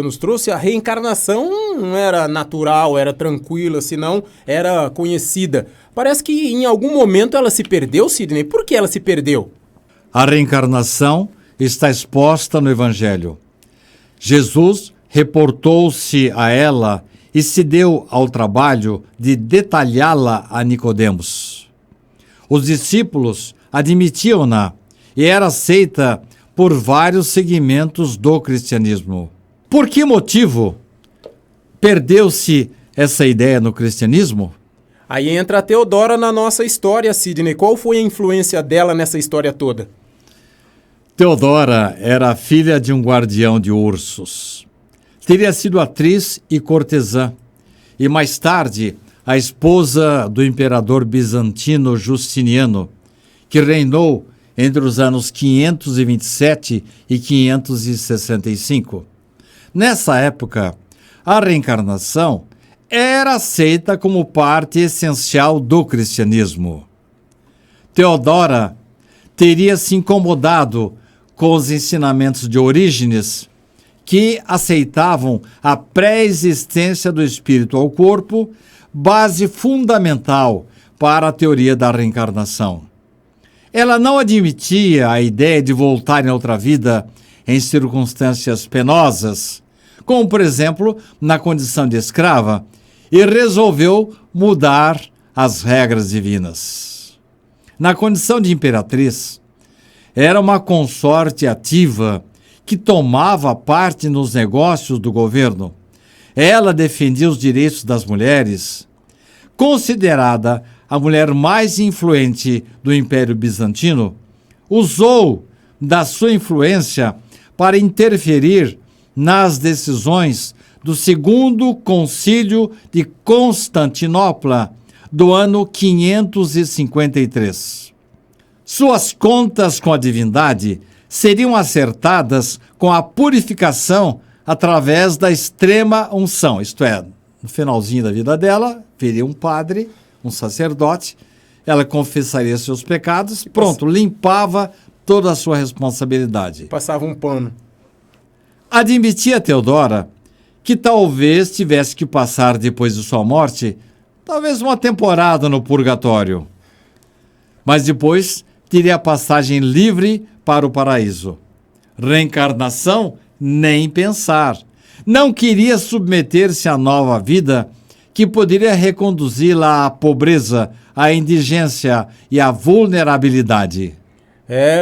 nos trouxe, a reencarnação não era natural, era tranquila, senão era conhecida. Parece que em algum momento ela se perdeu, Sidney. Por que ela se perdeu? A reencarnação está exposta no Evangelho. Jesus reportou-se a ela e se deu ao trabalho de detalhá-la a Nicodemos. Os discípulos admitiam-na e era aceita por vários segmentos do cristianismo. Por que motivo perdeu-se essa ideia no cristianismo? Aí entra a Teodora na nossa história, Sidney. Qual foi a influência dela nessa história toda? Teodora era filha de um guardião de ursos. Teria sido atriz e cortesã, e mais tarde a esposa do imperador bizantino Justiniano, que reinou entre os anos 527 e 565. Nessa época, a reencarnação era aceita como parte essencial do cristianismo. Teodora teria se incomodado com os ensinamentos de Orígenes, que aceitavam a pré-existência do espírito ao corpo, base fundamental para a teoria da reencarnação. Ela não admitia a ideia de voltar em outra vida em circunstâncias penosas, como, por exemplo, na condição de escrava, e resolveu mudar as regras divinas. Na condição de imperatriz, era uma consorte ativa que tomava parte nos negócios do governo. Ela defendia os direitos das mulheres. Considerada a mulher mais influente do Império Bizantino, usou da sua influência para interferir nas decisões do Segundo Concílio de Constantinopla do ano 553. Suas contas com a divindade seriam acertadas com a purificação através da extrema unção, isto é, no finalzinho da vida dela, viria um padre, um sacerdote, ela confessaria seus pecados, pronto, limpava toda a sua responsabilidade. Passava um pano. Admitia Teodora que talvez tivesse que passar depois de sua morte, talvez uma temporada no purgatório. Mas depois teria a passagem livre para o paraíso. Reencarnação? Nem pensar. Não queria submeter-se à nova vida que poderia reconduzi-la à pobreza, à indigência e à vulnerabilidade.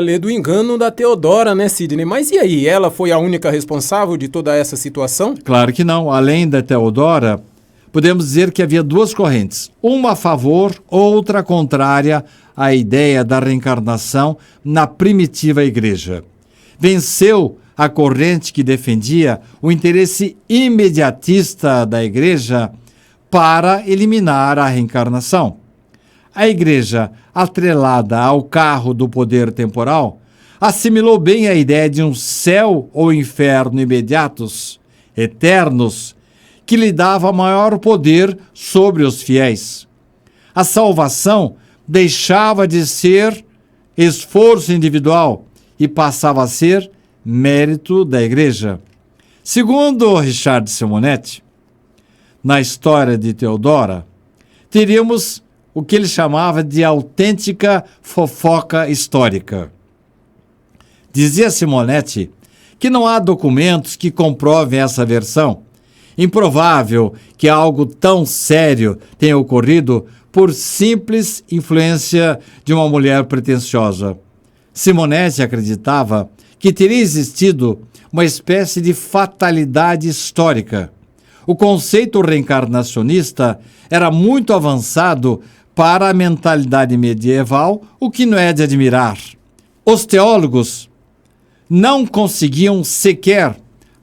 Lê do engano da Teodora, né, Sidney? Mas e aí, ela foi a única responsável de toda essa situação? Claro que não. Além da Teodora, podemos dizer que havia duas correntes. Uma a favor, outra contrária à ideia da reencarnação na primitiva igreja. Venceu a corrente que defendia o interesse imediatista da igreja para eliminar a reencarnação. A igreja, atrelada ao carro do poder temporal, assimilou bem a ideia de um céu ou inferno imediatos, eternos, que lhe dava maior poder sobre os fiéis. A salvação deixava de ser esforço individual e passava a ser mérito da igreja. Segundo Richard Simonetti, na história de Teodora, teríamos o que ele chamava de autêntica fofoca histórica. Dizia Simonetti que não há documentos que comprovem essa versão. Improvável que algo tão sério tenha ocorrido por simples influência de uma mulher pretensiosa. Simonetti acreditava que teria existido uma espécie de fatalidade histórica. O conceito reencarnacionista era muito avançado para a mentalidade medieval, o que não é de admirar. Os teólogos não conseguiam sequer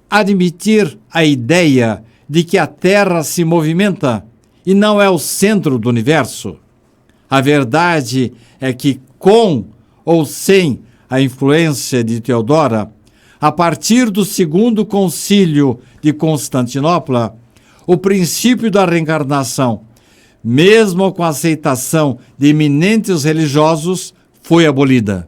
admitir a ideia de que a Terra se movimenta e não é o centro do universo. A verdade é que, com ou sem a influência de Teodora, a partir do Segundo Concílio de Constantinopla, o princípio da reencarnação, mesmo com a aceitação de eminentes religiosos, foi abolida.